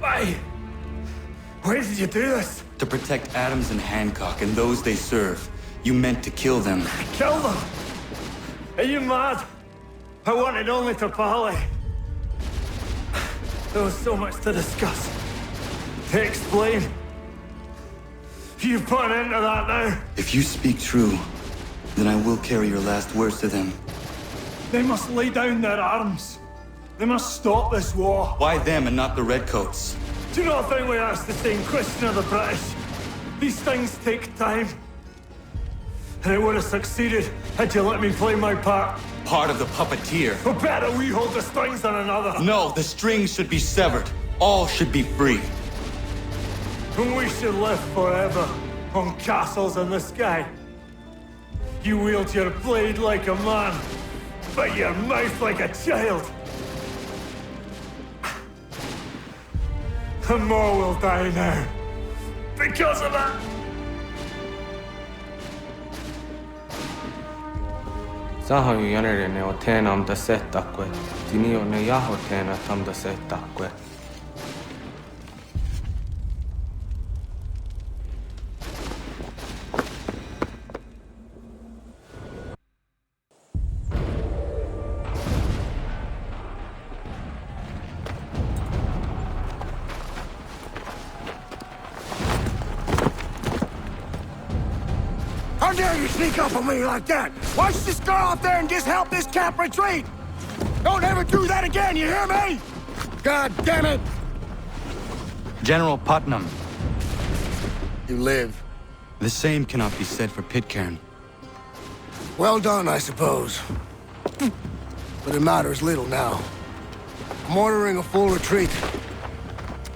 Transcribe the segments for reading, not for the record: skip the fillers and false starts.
Why? Why did you do this? To protect Adams and Hancock and those they serve, you meant to kill them. Kill them? Are you mad? I wanted only to parley. There was so much to discuss, to explain. You put an end to that now. If you speak true, then I will carry your last words to them. They must lay down their arms. They must stop this war. Why them and not the Redcoats? Do you not think we asked the same question of the British? These things take time. And it would have succeeded had you let me play my part. Part of the puppeteer. Or better we hold the strings than another. No, the strings should be severed. All should be free. And we should live forever on castles in the sky. You wield your blade like a man, but your mouth like a child. And more will die now. Because of that. Saho yanere ne otena am da setakwe. Tinio ne yaho tena tam da setakwe. How dare you sneak up on me like that? Why don't you just go out there and just help this camp retreat? Don't ever do that again, you hear me? God damn it! General Putnam. You live. The same cannot be said for Pitcairn. Well done, I suppose. But it matters little now. I'm ordering a full retreat.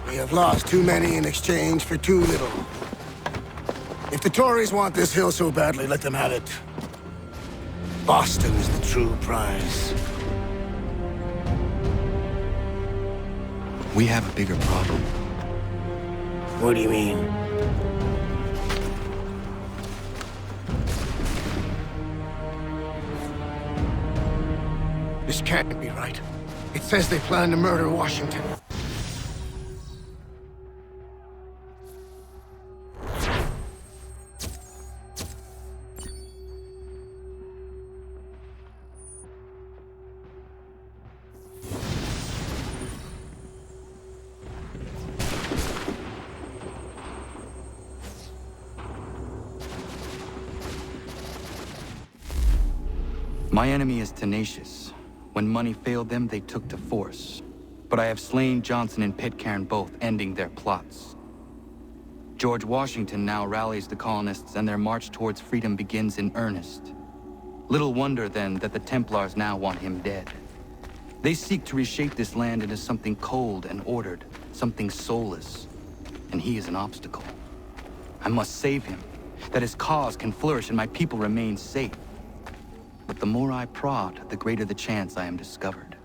We have lost too many in exchange for too little. If the Tories want this hill so badly, let them have it. Boston is the true prize. We have a bigger problem. What do you mean? This can't be right. It says they plan to murder Washington. My enemy is tenacious. When money failed them, they took to force. But I have slain Johnson and Pitcairn both, ending their plots. George Washington now rallies the colonists, and their march towards freedom begins in earnest. Little wonder, then, that the Templars now want him dead. They seek to reshape this land into something cold and ordered, something soulless. And he is an obstacle. I must save him, that his cause can flourish and my people remain safe. But the more I prod, the greater the chance I am discovered.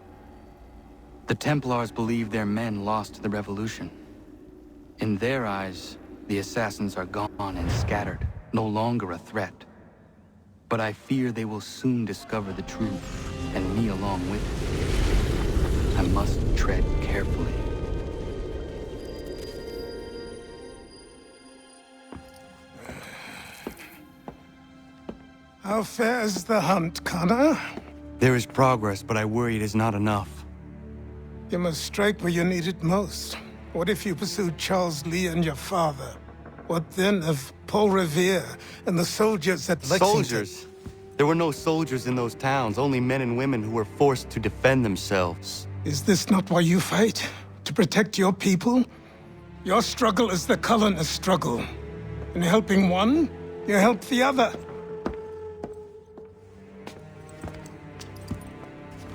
The Templars believe their men lost the revolution. In their eyes, the assassins are gone and scattered, no longer a threat. But I fear they will soon discover the truth, and me along with it. I must tread carefully. How fares the hunt, Connor? There is progress, but I worry it is not enough. You must strike where you need it most. What if you pursued Charles Lee and your father? What then of Paul Revere and the soldiers at Lexington? Soldiers? There were no soldiers in those towns, only men and women who were forced to defend themselves. Is this not why you fight? To protect your people? Your struggle is the colonist struggle. In helping one, you help the other.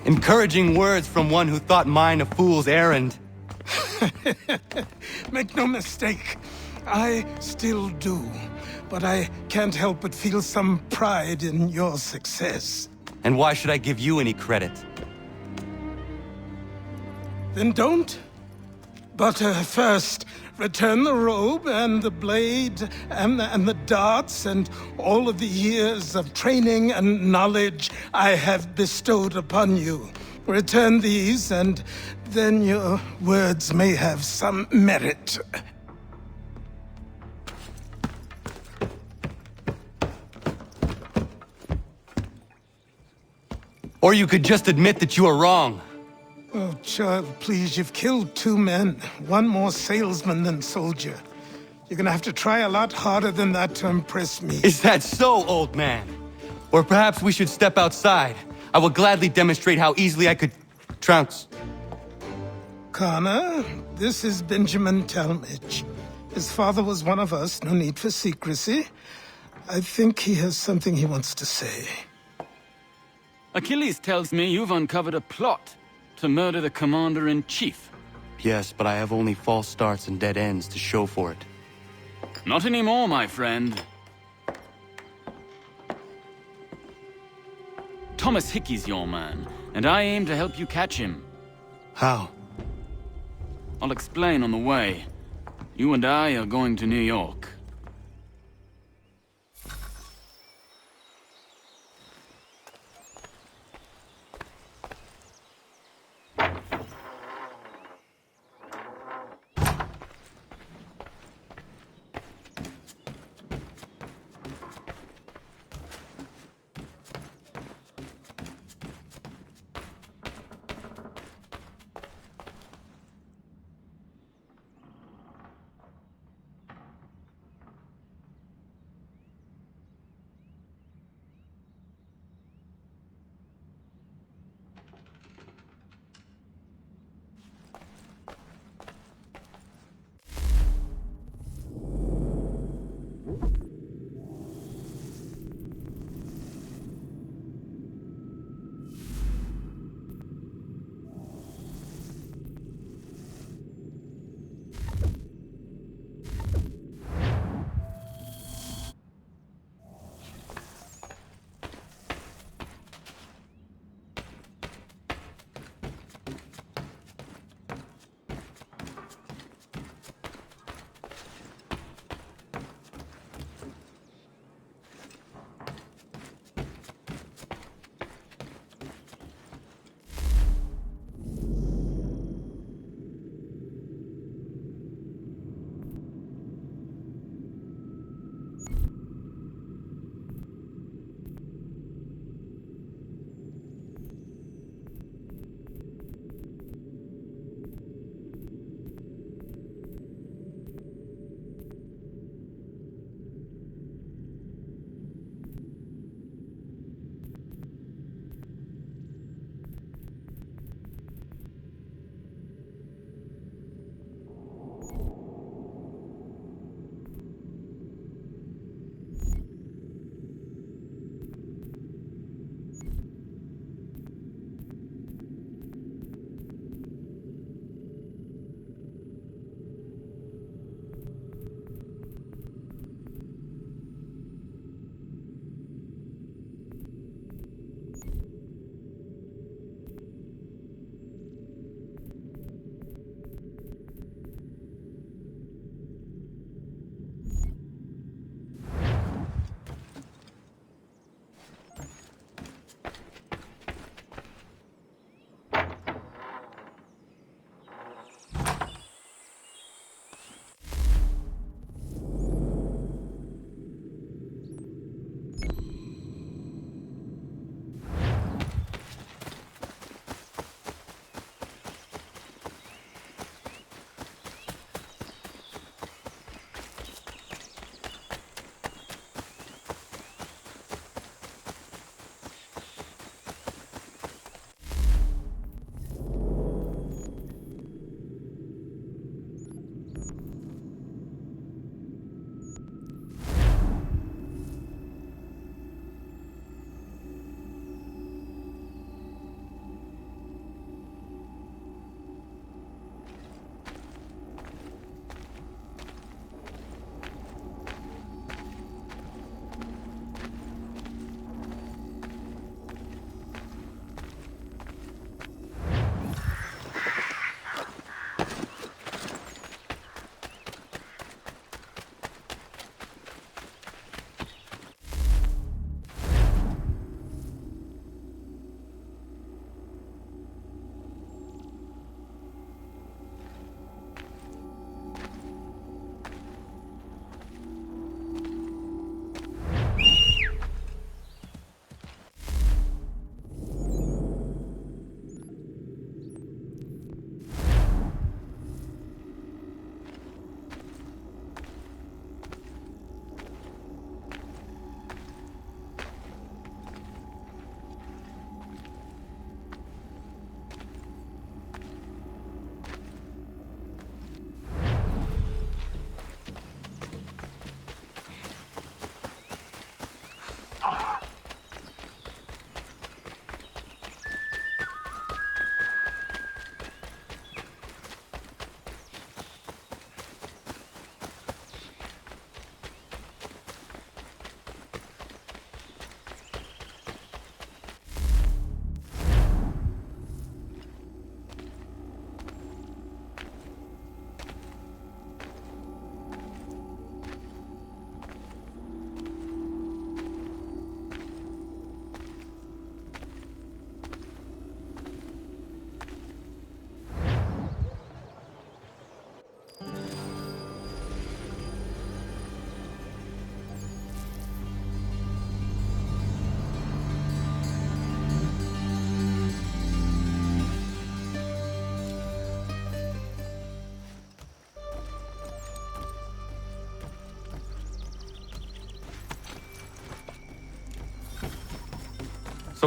Encouraging words from one who thought mine a fool's errand. Make no mistake, I still do. But I can't help but feel some pride in your success. And why should I give you any credit? Then don't. But first, return the robe and the blade and the darts and all of the years of training and knowledge I have bestowed upon you. Return these, and then your words may have some merit. Or you could just admit that you are wrong. Oh, child, please, you've killed 2 men. One more salesman than soldier. You're gonna have to try a lot harder than that to impress me. Is that so, old man? Or perhaps we should step outside. I will gladly demonstrate how easily I could trounce. Connor, this is Benjamin Talmadge. His father was one of us, no need for secrecy. I think he has something he wants to say. Achilles tells me you've uncovered a plot to murder the Commander-in-Chief. Yes, but I have only false starts and dead ends to show for it. Not anymore, my friend. Thomas Hickey's your man, and I aim to help you catch him. How? I'll explain on the way. You and I are going to New York.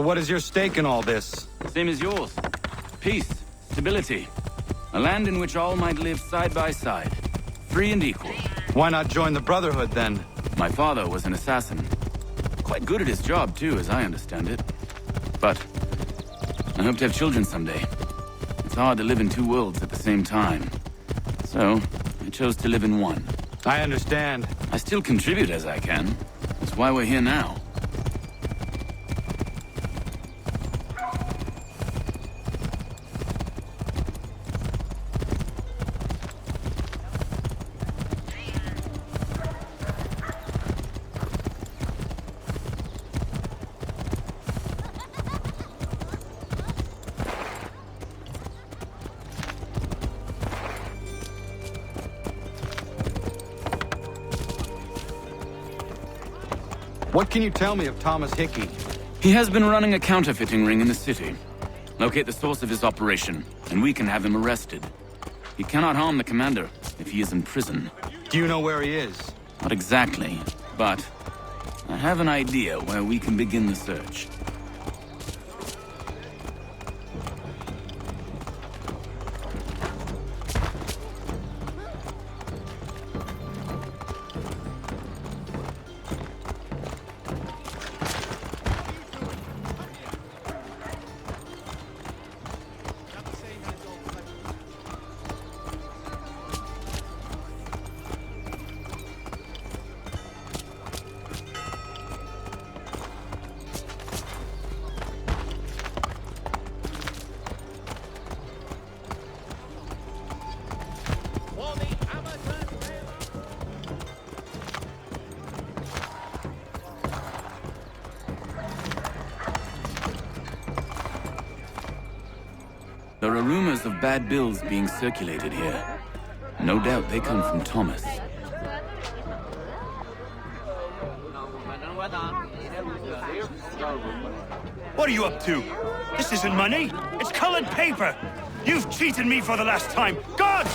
So what is your stake in all this? Same as yours. Peace, stability. A land in which all might live side by side, free and equal. Why not join the Brotherhood, then? My father was an assassin. Quite good at his job, too, as I understand it. But I hope to have children someday. It's hard to live in two worlds at the same time. So, I chose to live in one. I understand. I still contribute as I can. That's why we're here now. What can you tell me of Thomas Hickey? He has been running a counterfeiting ring in the city. Locate the source of his operation, and we can have him arrested. He cannot harm the commander if he is in prison. Do you know where he is? Not exactly, but I have an idea where we can begin the search. There are rumors of bad bills being circulated here. No doubt they come from Thomas. What are you up to? This isn't money. It's colored paper. You've cheated me for the last time. God!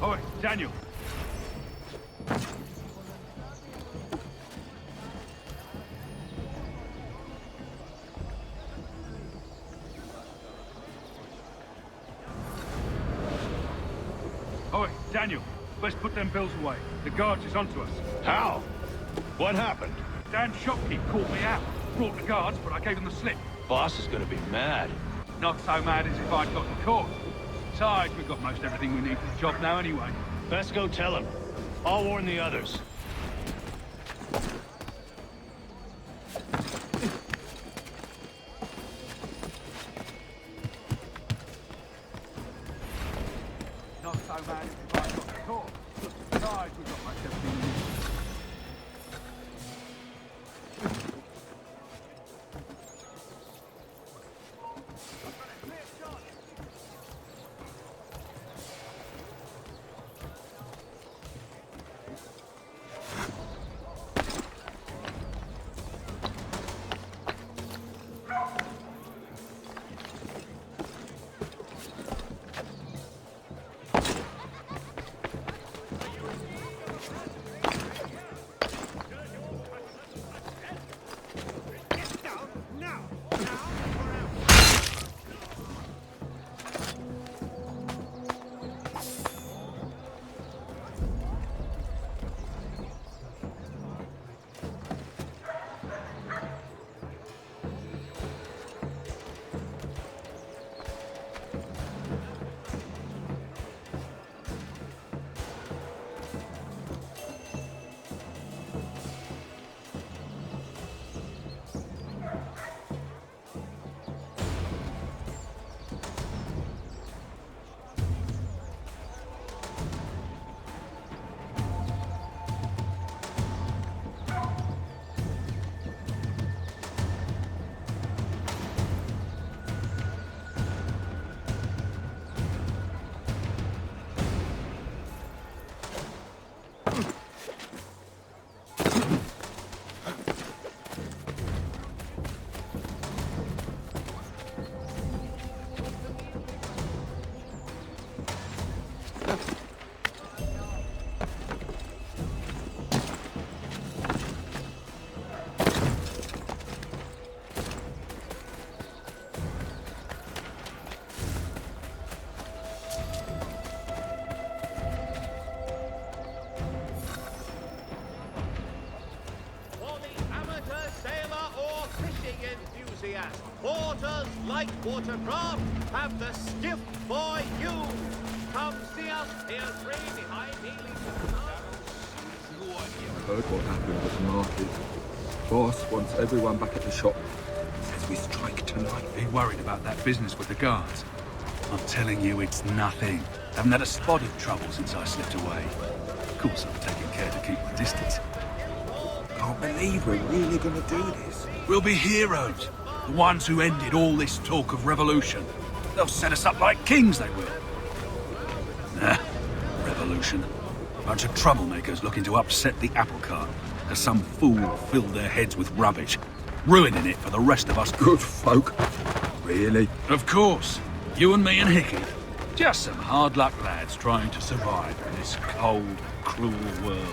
Oi, Daniel. Oi, Daniel. Let's put them bills away. The guards is onto us. How? What happened? Dan shopkeep called me out. Brought the guards, but I gave them the slip. Boss is gonna be mad. Not so mad as if I'd gotten caught. Besides, we've got most everything we need for the job now anyway. Best go tell him. I'll warn the others. Not so mad as if I'd gotten caught. Besides, we've got most everything we need. Porters like watercraft have the skiff for you. Come see us here free behind Healy. I heard what happened at the market. Boss wants everyone back at the shop. Says we strike tonight. Are you worried about that business with the guards? I'm telling you, it's nothing. Haven't had a spot of trouble since I slipped away. Of course, I'm taking care to keep my distance. Can't believe we're really gonna do this. We'll be heroes. The ones who ended all this talk of revolution. They'll set us up like kings, they will. Nah, revolution. Bunch of troublemakers looking to upset the apple cart, as some fool filled their heads with rubbish, ruining it for the rest of us Good folk. Really? Of course. You and me and Hickey. Just some hard luck lads trying to survive in this cold, cruel world.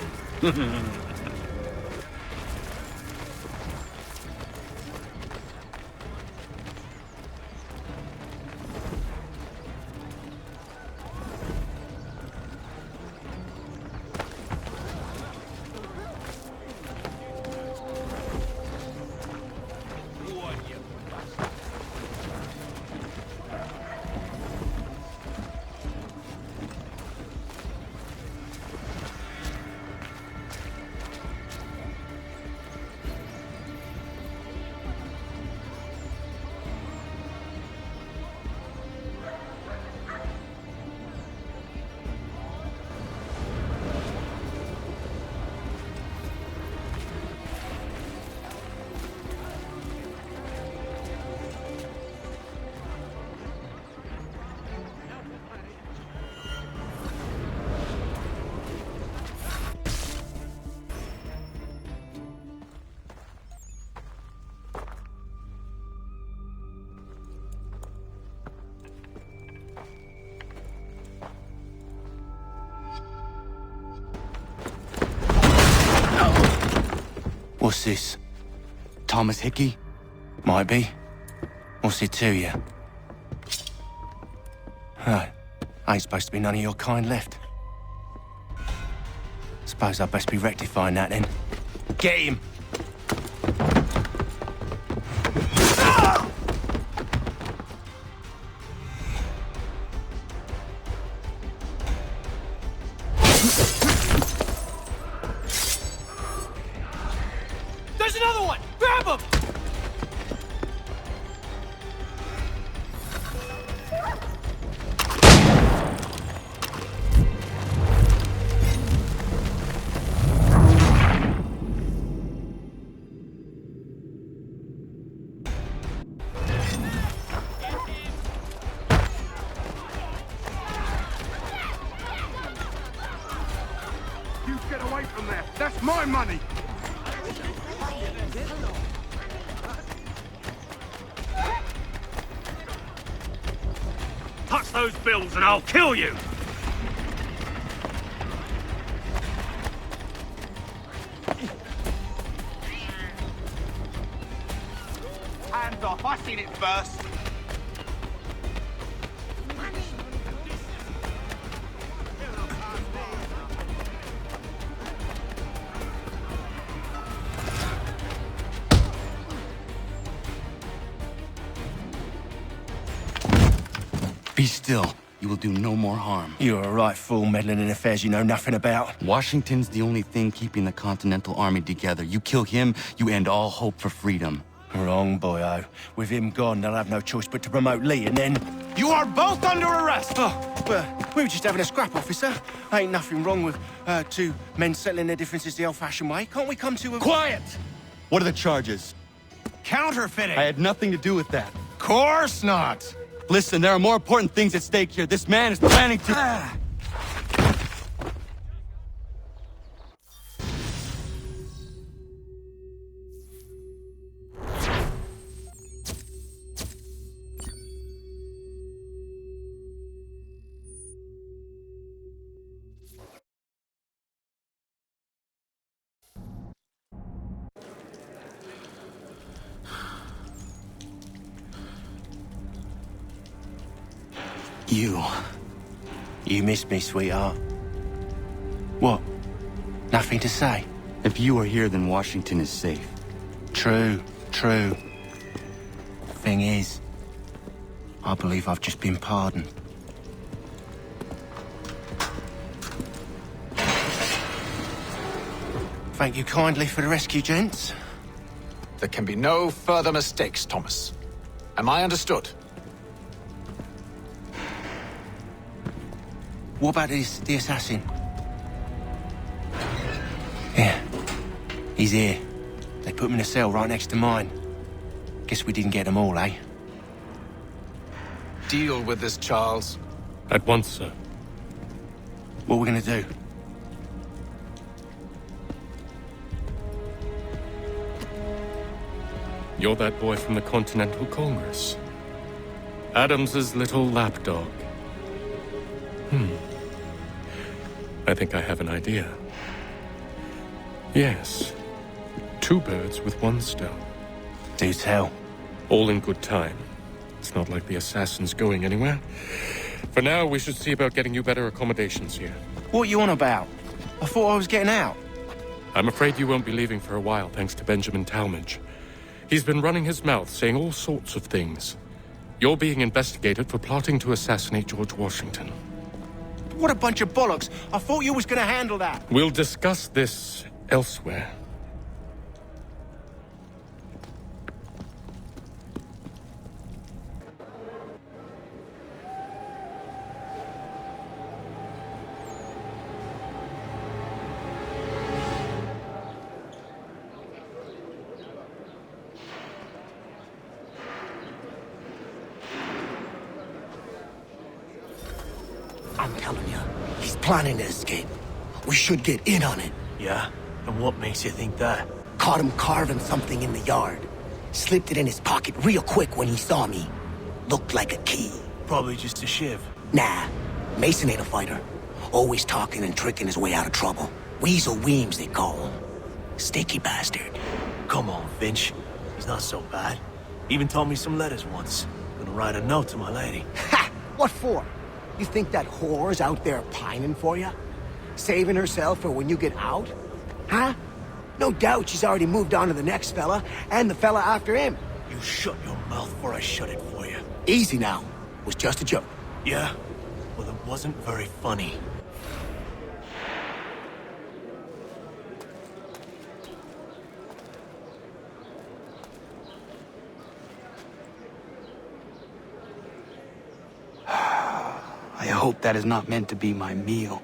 What's this? Thomas Hickey? Might be. What's it to you? Oh, ain't supposed to be none of your kind left. Suppose I'd best be rectifying that then. Get him! There's another one! Grab him! You get away from there. That's my money. Touch those bills and I'll kill you! Hands off. I seen it first. Be still. You will do no more harm. You're a right fool meddling in affairs you know nothing about. Washington's the only thing keeping the Continental Army together. You kill him, you end all hope for freedom. Wrong, boyo. With him gone, they'll have no choice but to promote Lee, and then... You are both under arrest. Oh, well, we were just having a scrap, officer. Ain't nothing wrong with two men settling their differences the old-fashioned way. Can't we come to a... Quiet. What are the charges? Counterfeiting. I had nothing to do with that. Course not. Listen, there are more important things at stake here. This man is planning to... You missed me, sweetheart. What? Nothing to say? If you are here, then Washington is safe. True. Thing is, I believe I've just been pardoned. Thank you kindly for the rescue, gents. There can be no further mistakes, Thomas. Am I understood? What about the assassin? Yeah, he's here. They put him in a cell right next to mine. Guess we didn't get them all, eh? Deal with this, Charles. At once, sir. What are we gonna do? You're that boy from the Continental Congress. Adams's little lapdog. I think I have an idea. Yes. 2 birds with 1 stone. Do tell. All in good time. It's not like the assassin's going anywhere. For now, we should see about getting you better accommodations here. What are you on about? I thought I was getting out. I'm afraid you won't be leaving for a while, thanks to Benjamin Talmadge. He's been running his mouth, saying all sorts of things. You're being investigated for plotting to assassinate George Washington. What a bunch of bollocks. I thought you was gonna handle that. We'll discuss this elsewhere. I'm telling you, he's planning to escape. We should get in on it. Yeah? And what makes you think that? Caught him carving something in the yard. Slipped it in his pocket real quick when he saw me. Looked like a key. Probably just a shiv. Nah, Mason ain't a fighter. Always talking and tricking his way out of trouble. Weasel Weems, they call him. Sticky bastard. come on, Finch. He's not so bad. Even told me some letters once. Gonna write a note to my lady. Ha! What for? You think that whore's out there pining for you? Saving herself for when you get out? Huh? No doubt she's already moved on to the next fella, and the fella after him. You shut your mouth before I shut it for you. Easy now. It was just a joke. Yeah? Well, it wasn't very funny. I hope that is not meant to be my meal.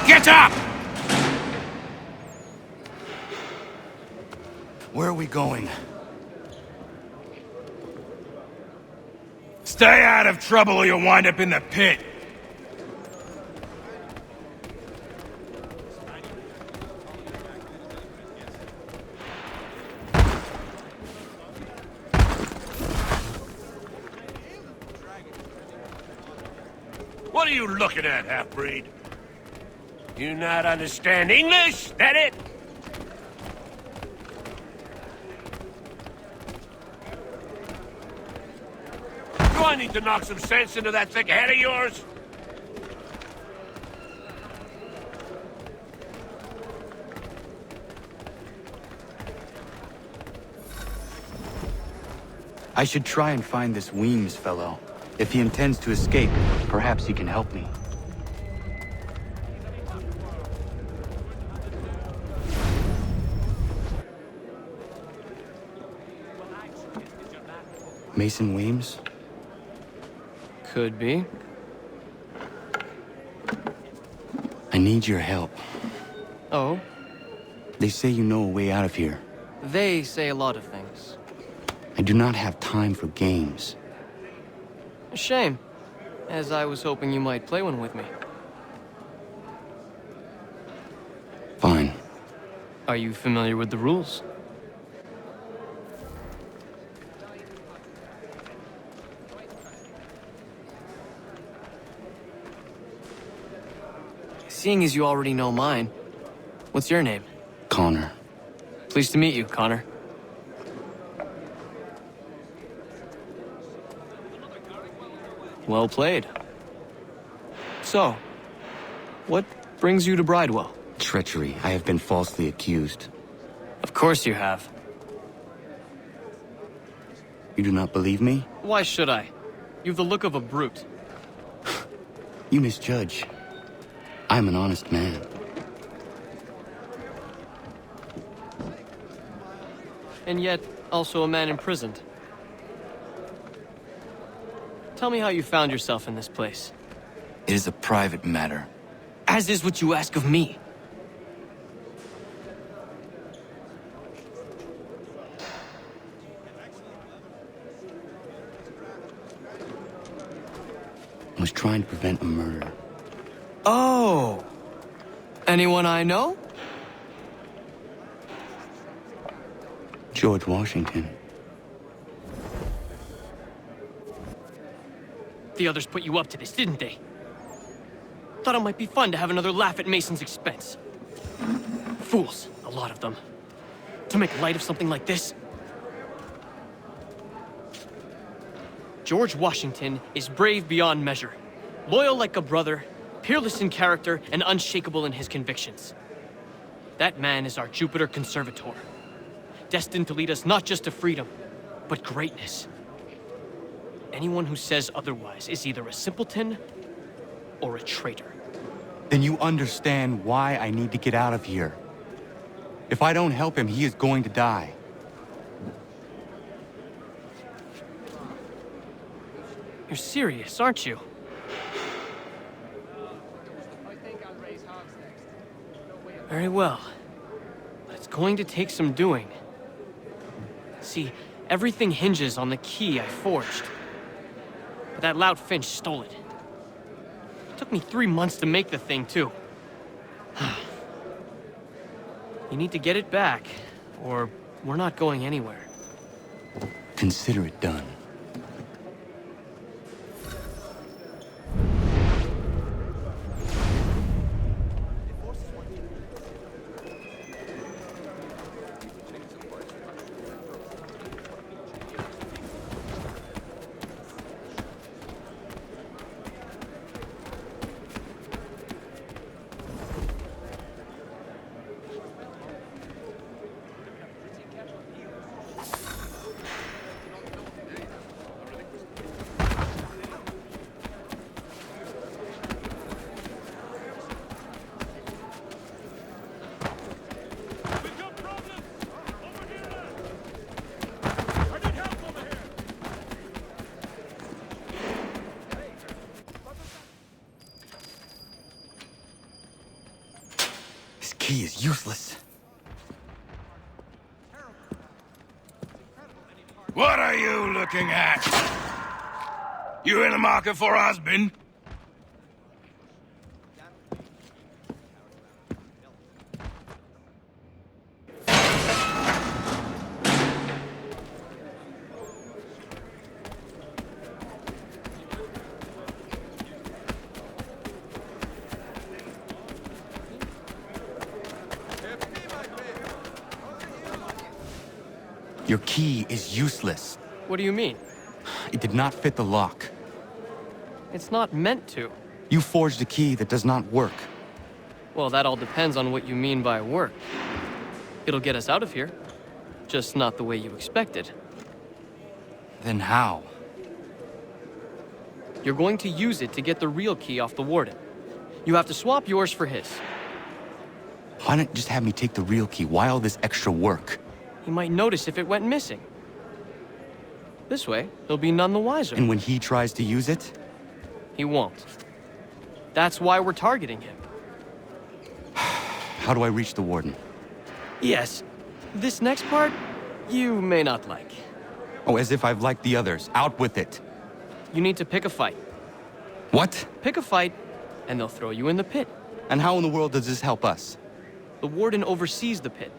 Get up! Where are we going? Stay out of trouble or you'll wind up in the pit. What are you looking at, half-breed? You not understand English? That it? Do I need to knock some sense into that thick head of yours? I should try and find this Weems fellow. If he intends to escape, perhaps he can help me. Mason Weems? Could be. I need your help. Oh? They say you know a way out of here. They say a lot of things. I do not have time for games. A shame, as I was hoping you might play one with me. Fine. Are you familiar with the rules? Seeing as you already know mine, what's your name? Connor. Pleased to meet you, Connor. Well played. So, what brings you to Bridewell? Treachery. I have been falsely accused. Of course you have. You do not believe me? Why should I? You've the look of a brute. You misjudge. I'm an honest man. And yet, also a man imprisoned. Tell me how you found yourself in this place. It is a private matter. As is what you ask of me. I was trying to prevent a murder. Oh! Anyone I know? George Washington. The others put you up to this, didn't they? Thought it might be fun to have another laugh at Mason's expense. Fools, a lot of them. To make light of something like this. George Washington is brave beyond measure, loyal like a brother, peerless in character, and unshakable in his convictions. That man is our Jupiter Conservator, destined to lead us not just to freedom, but greatness. Anyone who says otherwise is either a simpleton or a traitor. Then you understand why I need to get out of here. If I don't help him, he is going to die. You're serious, aren't you? Very well. But it's going to take some doing. See, everything hinges on the key I forged. But that lout Finch stole it. It took me 3 months to make the thing, too. You need to get it back, or we're not going anywhere. Consider it done. This key is useless. What are you looking at? You in the market for a husband? Your key is useless. What do you mean? It did not fit the lock. It's not meant to. You forged a key that does not work. Well, that all depends on what you mean by work. It'll get us out of here. Just not the way you expected. Then how? You're going to use it to get the real key off the warden. You have to swap yours for his. Why not just have me take the real key? Why all this extra work? He might notice if it went missing. This way, he'll be none the wiser. And when he tries to use it? He won't. That's why we're targeting him. How do I reach the warden? Yes. This next part, you may not like. Oh, as if I've liked the others. Out with it. You need to pick a fight. What? Pick a fight, and they'll throw you in the pit. And how in the world does this help us? The warden oversees the pit.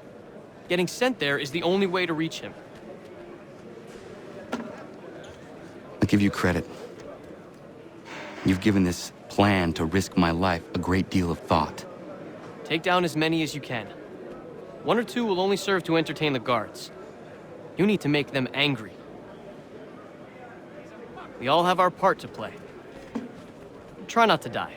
Getting sent there is the only way to reach him. I'll give you credit. You've given this plan to risk my life a great deal of thought. Take down as many as you can. 1 or 2 will only serve to entertain the guards. You need to make them angry. We all have our part to play. Try not to die.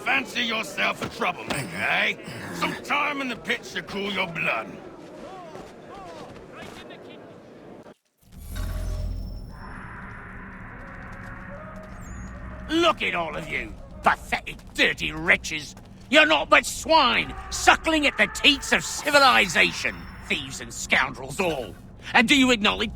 Fancy yourself a troublemaker, eh? Some time in the pit should cool your blood. Look at all of you, pathetic, dirty wretches. You're not but swine, suckling at the teats of civilization. Thieves and scoundrels all. And do you acknowledge...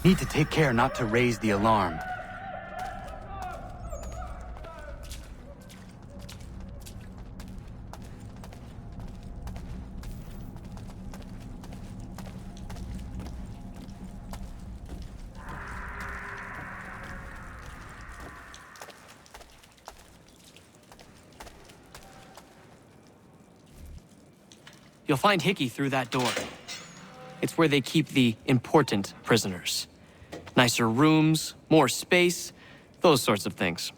Need to take care not to raise the alarm. You'll find Hickey through that door. It's where they keep the important prisoners. Nicer rooms, more space, those sorts of things.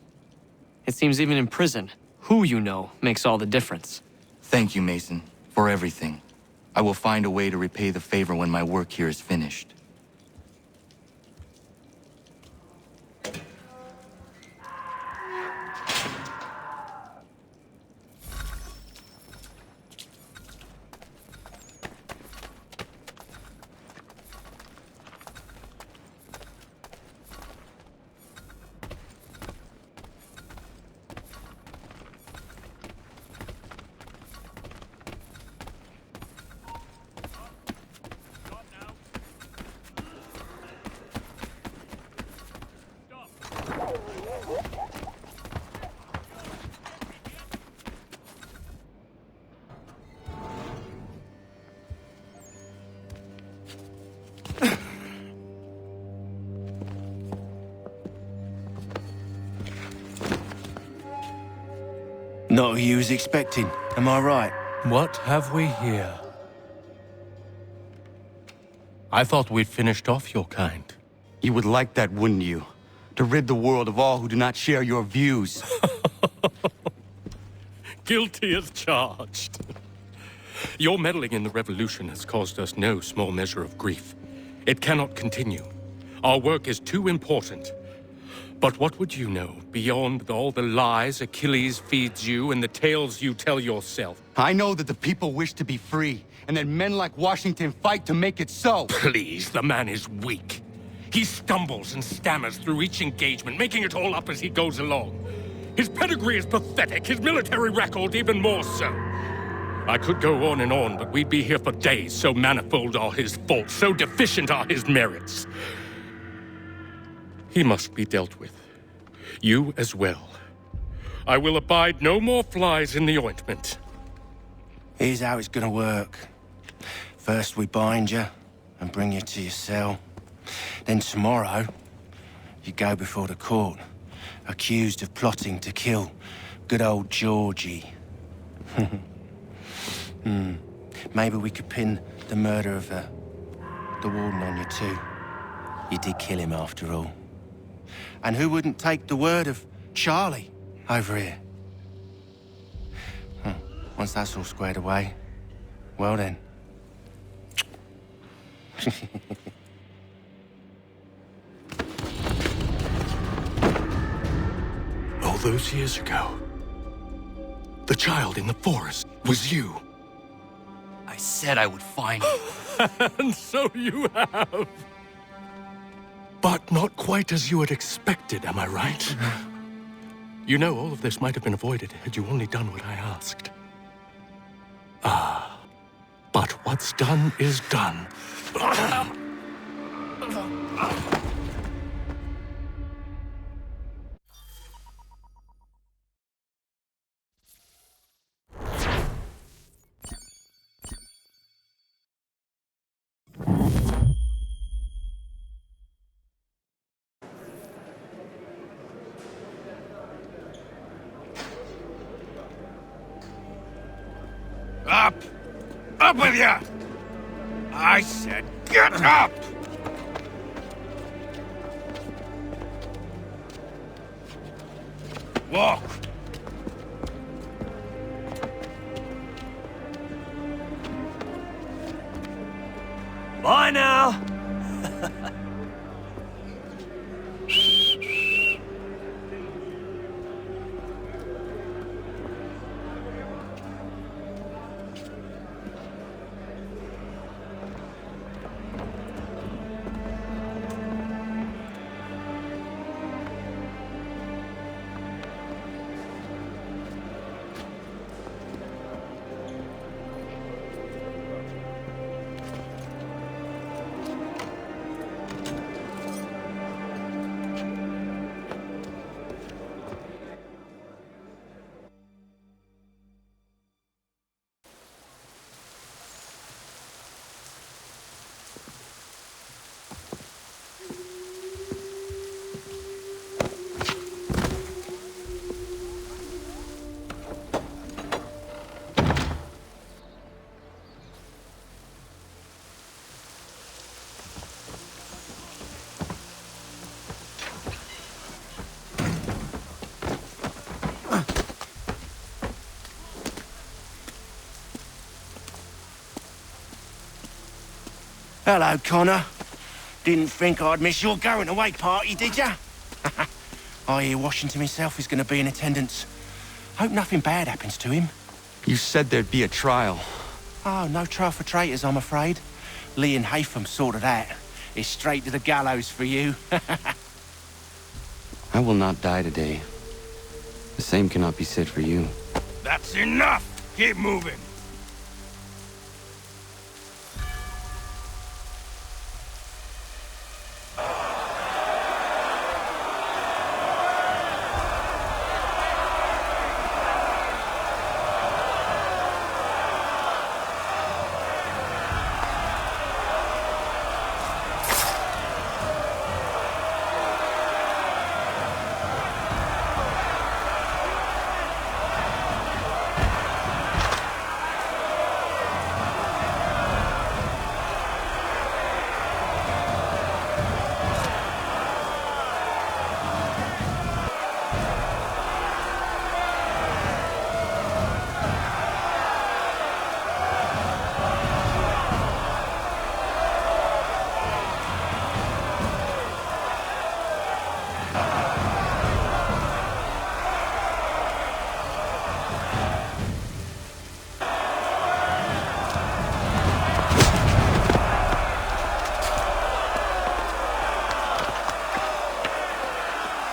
It seems even in prison, who you know makes all the difference. Thank you, Mason, for everything. I will find a way to repay the favor when my work here is finished. Not who you was expecting, am I right? What have we here? I thought we'd finished off your kind. You would like that, wouldn't you? To rid the world of all who do not share your views. Guilty as charged. Your meddling in the revolution has caused us no small measure of grief. It cannot continue. Our work is too important. But what would you know beyond all the lies Achilles feeds you and the tales you tell yourself? I know that the people wish to be free, and that men like Washington fight to make it so. Please, the man is weak. He stumbles and stammers through each engagement, making it all up as he goes along. His pedigree is pathetic, his military record even more so. I could go on, but we'd be here for days, so manifold are his faults, so deficient are his merits. He must be dealt with. You as well. I will abide no more flies in the ointment. Here's how it's gonna work. First we bind you and bring you to your cell. Then tomorrow, you go before the court, accused of plotting to kill good old Georgie. Maybe we could pin the murder of the warden on you too. You did kill him after all. And who wouldn't take the word of Charlie over here? Once that's all squared away, well then. All those years ago, the child in the forest was you. I said I would find you. And so you have. But not quite as you had expected, am I right? You know, all of this might have been avoided had you only done what I asked. Ah, but what's done is done. Up! Up with you! I said get up! Walk! Bye now! Hello, Connor. Didn't think I'd miss your going away party, did ya? I hear Washington himself is going to be in attendance. Hope nothing bad happens to him. You said there'd be a trial. Oh, no trial for traitors, I'm afraid. Lee and Haytham sorted that. It's straight to the gallows for you. I will not die today. The same cannot be said for you. That's enough! Keep moving!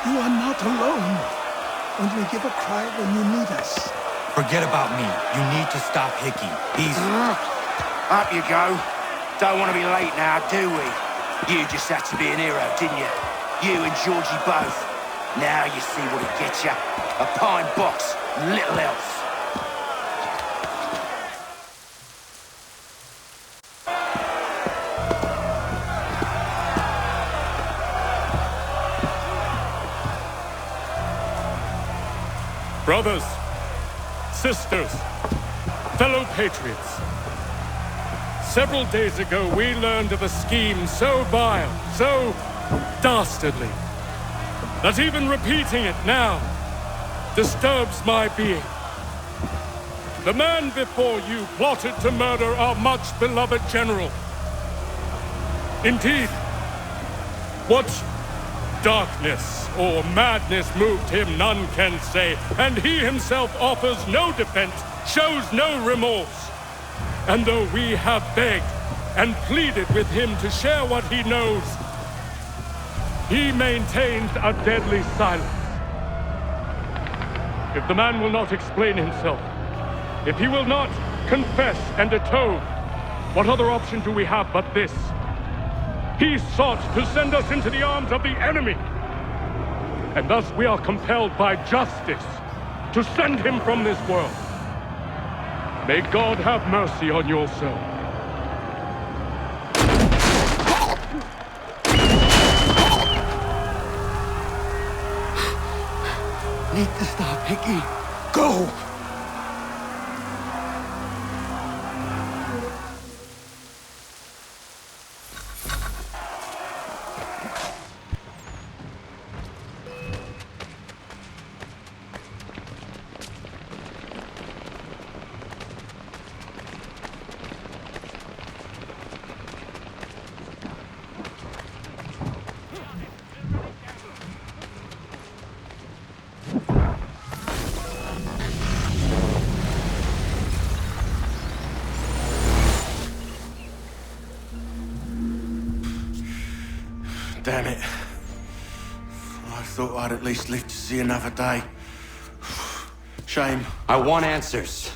You are not alone. Only give a cry when you need us. Forget about me. You need to stop Hickey. He's... Up you go. Don't want to be late now, do we? You just had to be an hero, didn't you? You and Georgie both. Now you see what it gets you. A pine box, little else. Brothers, sisters, fellow patriots. Several days ago, we learned of a scheme so vile, so dastardly, that even repeating it now disturbs my being. The man before you plotted to murder our much-beloved general. Indeed, what darkness or madness moved him, none can say, and he himself offers no defense, shows no remorse. And though we have begged and pleaded with him to share what he knows, he maintains a deadly silence. If the man will not explain himself, if he will not confess and atone, what other option do we have but this? He sought to send us into the arms of the enemy. And thus we are compelled by justice to send him from this world. May God have mercy on your soul. Need to stop, Hickey. Go! Damn it. I thought I'd at least live to see another day. Shame. I want answers.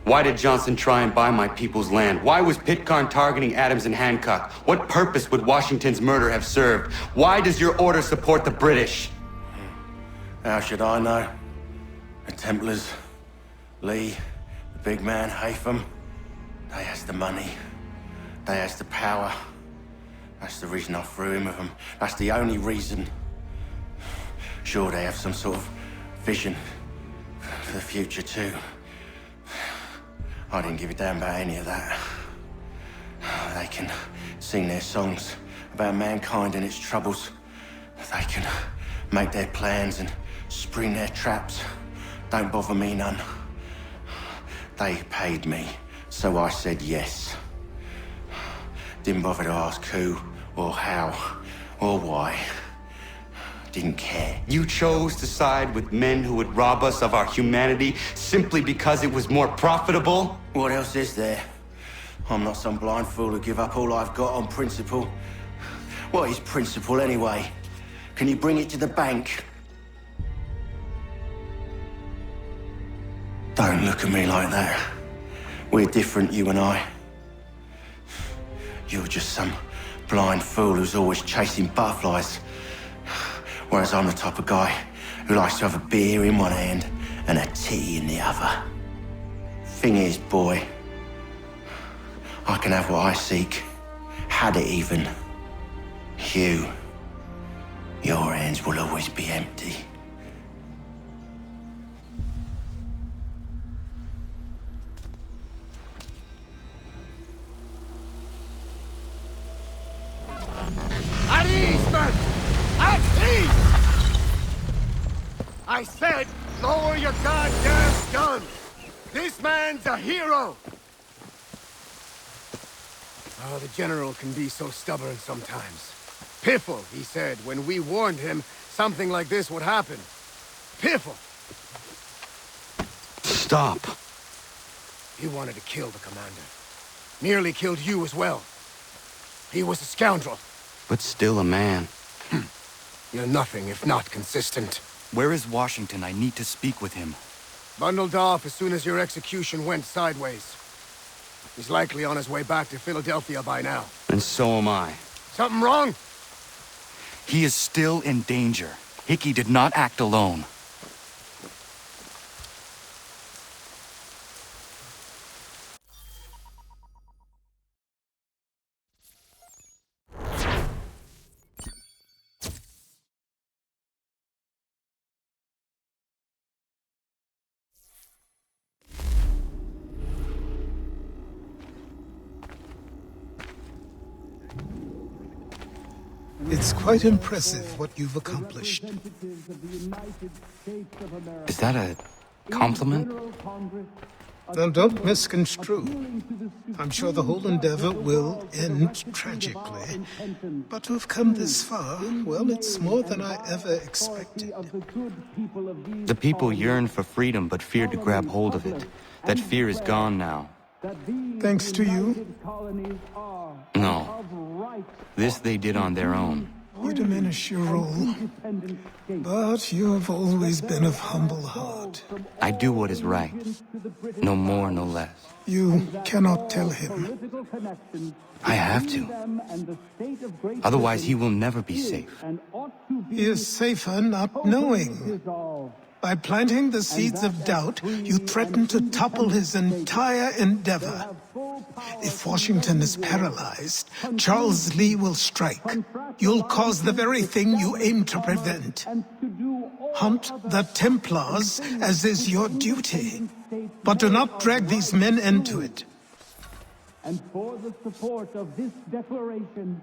Why did Johnson try and buy my people's land? Why was Pitcairn targeting Adams and Hancock? What purpose would Washington's murder have served? Why does your order support the British? How should I know? The Templars, Lee, the big man, Haytham, they has the money. They has the power. That's the reason I threw in with them. That's the only reason. Sure, they have some sort of vision for the future too. I didn't give a damn about any of that. They can sing their songs about mankind and its troubles. They can make their plans and spring their traps. Don't bother me none. They paid me, so I said yes. Didn't bother to ask who, or how, or why. Didn't care. You chose to side with men who would rob us of our humanity simply because it was more profitable? What else is there? I'm not some blind fool who give up all I've got on principle. What is principle anyway? Can you bring it to the bank? Don't look at me like that. We're different, you and I. You're just some blind fool who's always chasing butterflies. Whereas I'm the type of guy who likes to have a beer in one hand and a tea in the other. Thing is, boy, I can have what I seek. Had it even. Your hands will always be empty. At ease, men! At ease! I said, lower your goddamn gun! This man's a hero! Oh, the General can be so stubborn sometimes. Piffle, he said, when we warned him something like this would happen. Piffle! Stop. He wanted to kill the commander. Nearly killed you as well. He was a scoundrel. But still a man. You're nothing if not consistent. Where is Washington? I need to speak with him. Bundled off as soon as your execution went sideways. He's likely on his way back to Philadelphia by now. And so am I. Something wrong? He is still in danger. Hickey did not act alone. It's quite impressive what you've accomplished. Is that a compliment? Then don't misconstrue. I'm sure the whole endeavor will end tragically. But to have come this far, well, it's more than I ever expected. The people yearn for freedom but fear to grab hold of it. That fear is gone now. Thanks to you? No. This they did on their own. You diminish your role. But you have always been of humble heart. I do what is right. No more, no less. You cannot tell him. I have to. Otherwise, he will never be safe. He is safer not knowing. By planting the seeds of doubt, you threaten to topple his entire endeavor. If Washington is paralyzed, Charles Lee will strike. You'll cause the very thing you aim to prevent. Hunt the Templars, as is your duty. But do not drag these men into it. And for the support of this declaration,